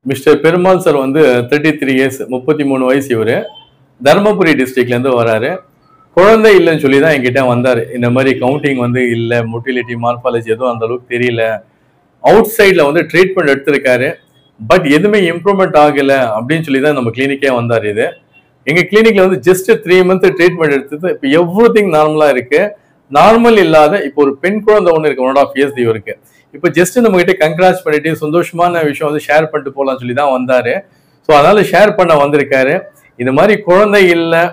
Mister Perumal sir வந்து 33 years 33 வயசு இவரு தர்மபுரி டிஸ்ட்ரிக்ட்ல இருந்து வராரு. குழந்தை இல்லைன்னு சொல்லி தான் என்கிட்ட வந்தாரு. இந்த மாதிரி கவுண்டிங் வந்து இல்லை, மொட்டிலிட்டி மார்பாலஜி எதுவும் அந்த அளவுக்கு தெரியல, அவுட் சைட்ல வந்து ட்ரீட்மெண்ட் எடுத்திருக்காரு, பட் எதுவுமே இம்ப்ரூவ்மெண்ட் ஆகல அப்படின்னு சொல்லி தான் நம்ம கிளினிக்கே வந்தார். இது எங்க கிளினிக்ல வந்து ஜஸ்ட் 3 மந்த் ட்ரீட்மெண்ட் எடுத்தது இப்போ எவ்ரி திங் நார்மலா இருக்கு. நார்மல் இல்லாத இப்போ ஒரு பெண் குழந்தை ஒன்று இருக்கு, 1.5 இயர்ஸ் இவருக்கு. இப்போ ஜஸ்ட் நம்ம கிட்ட கங்க்ராட்ஸ் பண்ணிட்டு சந்தோஷமான விஷயம் வந்து ஷேர் பண்ணிட்டு போகலாம்னு சொல்லி தான் வந்தாரு. ஸோ அதனால ஷேர் பண்ண வந்திருக்காரு. இந்த மாதிரி குழந்தை இல்லை,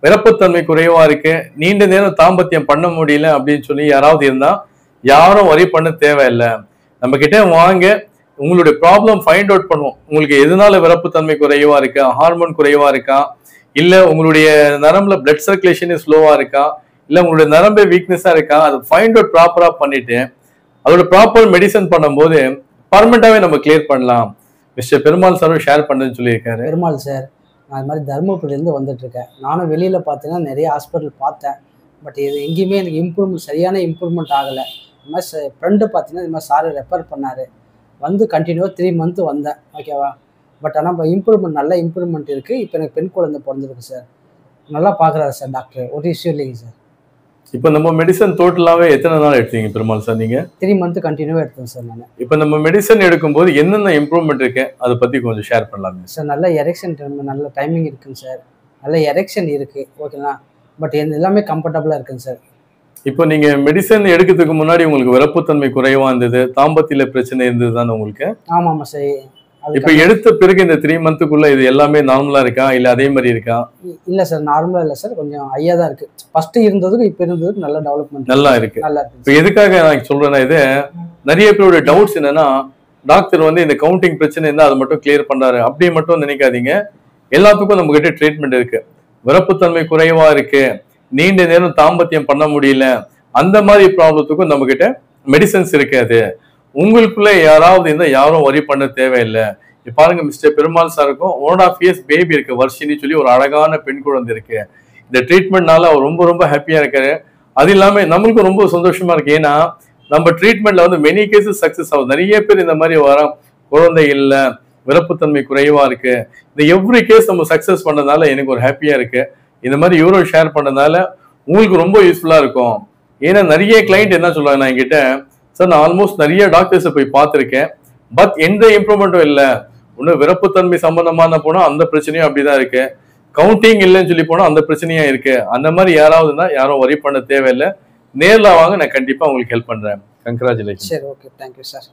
விருப்பத்தன்மை குறைவா இருக்கு, நீண்ட நேரம் தாம்பத்தியம் பண்ண முடியல அப்படின்னு சொல்லி யாராவது இருந்தா யாரும் வரி பண்ண தேவையில்லை. நம்ம கிட்ட வாங்க, உங்களுடைய ப்ராப்ளம் ஃபைண்ட் அவுட் பண்ணுவோம். உங்களுக்கு எதனால விருப்பத்தன்மை குறைவா இருக்கா, ஹார்மோன் குறைவா இருக்கா, இல்ல உங்களுடைய நரம்புல பிளட் சர்க்குலேஷன் ஸ்லோவா இருக்கா, இல்ல உங்களுடைய நரம்பு வீக்னஸா இருக்கா, அதை ஃபைண்ட் அவுட் ப்ராப்பரா பண்ணிட்டு அதோட ப்ராப்பர் மெடிசன் பண்ணும்போது பர்மனண்டாவே நம்ம கிளியர் பண்ணலாம். மிஸ்டர் பெருமாள் சாரும் ஷேர் பண்ணுன்னு சொல்லியிருக்காரு. பெருமாள் சார், நான் இது மாதிரி தருமபுரியிலேருந்து வந்துட்டு இருக்கேன். நானும் வெளியில் பார்த்தீங்கன்னா நிறைய ஹாஸ்பிட்டல் பார்த்தேன், பட் இது எங்கேயுமே எனக்கு சரியான இம்ப்ரூவ்மெண்ட் ஆகலை. இது மாதிரி ஃப்ரெண்டு பார்த்தீங்கன்னா இது மாதிரி சார் ரெஃபர் பண்ணார். வந்து கண்டினியூவாக 3 மந்த் வந்தேன், ஓகேவா. பட் ஆனால் இப்போ இம்ப்ரூவ்மெண்ட், நல்ல இம்ப்ரூவ்மெண்ட் இருக்குது. இப்போ எனக்கு பெண் குழந்தை பிறந்திருக்கு சார். நல்லா பார்க்குறாரு சார் டாக்டர், ஒரு இஷ்யூ இல்லைங்க சார். இப்போ நம்ம மெடிசன் டோட்டலாவே எத்தனை நாள் எடுத்தீங்க பெருமாள் சார் நீங்க? 3 மந்த் கண்டினியூவாக எடுத்தேன் சார் நான். இப்போ நம்ம மெடிசன் எடுக்கும்போது என்னென்ன இம்ப்ரூவ்மெண்ட் இருக்கு அதை பத்தி கொஞ்சம் ஷேர் பண்ணலாமே சார். நல்ல எரெக்ஷன் நல்ல டைமிங் இருக்குங்க சார், நல்ல எரெக்ஷன் இருக்குது, ஓகேங்களா. பட் எல்லாமே கம்ஃபர்டபுளாக இருக்குங்க சார். இப்போ நீங்க மெடிசன் எடுக்கிறதுக்கு முன்னாடி உங்களுக்கு விருப்பத்தன்மை குறைவா இருந்தது, தாம்பத்திய பிரச்சனை இருந்தது தானே உங்களுக்கு? ஆமாம் சார். இப்போ எடுத்த பிறகு இந்த 3 மந்த்துக்குள்ள இது எல்லாமே நார்மலா இருக்கா, இல்ல அதே மாதிரி இருக்கா? இல்லை சார், நார்மலா இல்லை சார், கொஞ்சம் ஹையா தான் இருக்கு. ஃபர்ஸ்ட் இருந்ததுக்கு இப்போ இருந்ததுக்கு நல்ல டெவலப்மெண்ட் நல்லா இருக்கு. நல்லா இருக்கு. இப்போ எதுக்காக நான் சொல்றேன்னா, இது நிறைய பேரோட டவுட்ஸ் என்னன்னா, டாக்டர் வந்து இந்த கவுண்டிங் பிரச்சனை இருந்தா அதை மட்டும் கிளியர் பண்றாரு அப்படி மட்டும் நினைக்காதீங்க. எல்லாத்துக்கும் நம்ம கிட்ட ட்ரீட்மெண்ட் இருக்கு. விருப்பத்தன்மை குறைவா இருக்கு, நீண்ட நேரம் தாம்பத்தியம் பண்ண முடியல, அந்த மாதிரி ப்ராப்ளத்துக்கும் நம்ம கிட்ட மெடிசன்ஸ் இருக்காது. உங்களுக்குள்ள யாராவது இருந்தா யாரும் வரி பண்ண தேவையில்லை. பாருங்க, மிஸ்டர் பெருமாள் சாருக்கும் 1.5 இயர்ஸ் பேபி இருக்கு, வர்ஷினி சொல்லி ஒரு அழகான பெண் குழந்தை இருக்கு. இந்த ட்ரீட்மெண்ட்னால அவர் ரொம்ப ரொம்ப ஹாப்பியா இருக்காரு. அது இல்லாம நம்மளுக்கும் ரொம்ப சந்தோஷமா இருக்கு. ஏன்னா நம்ம ட்ரீட்மெண்ட்ல வந்து மெனி கேசஸ் சக்சஸ் ஆகுது. நிறைய பேர் இந்த மாதிரி குழந்தை இல்லை, விருப்பத்தன்மை குறைவா இருக்கு, இந்த எவ்ரி கேஸ் நம்ம சக்சஸ் பண்ணதுனால எனக்கு ஒரு ஹாப்பியா இருக்கு. இந்த மாதிரி இவரும் ஷேர் பண்ணதுனால உங்களுக்கு ரொம்ப யூஸ்ஃபுல்லா இருக்கும். ஏன்னா நிறைய கிளைண்ட் என்ன சொல்றாங்க, நான் என்கிட்ட சார் நான் ஆல்மோஸ்ட் நிறைய டாக்டர்ஸை போய் பார்த்துருக்கேன், பட் எந்த இம்ப்ரூவ்மெண்ட்டும் இல்லை. இன்னும் விருப்பத்தன்மை சம்பந்தமான போனா அந்த பிரச்சனையும் அப்படிதான் இருக்கு, கவுண்டிங் இல்லைன்னு சொல்லி போனா அந்த பிரச்சனையா இருக்கு. அந்த மாதிரி யாராவதுன்னா யாரும் வரி பண்ண தேவையில்லை. நேர்ல வாங்க, நான் கண்டிப்பா உங்களுக்கு ஹெல்ப் பண்றேன். கங்க்ராச்சுலேஷன். சரி, ஓகே, தேங்க்யூ சார்.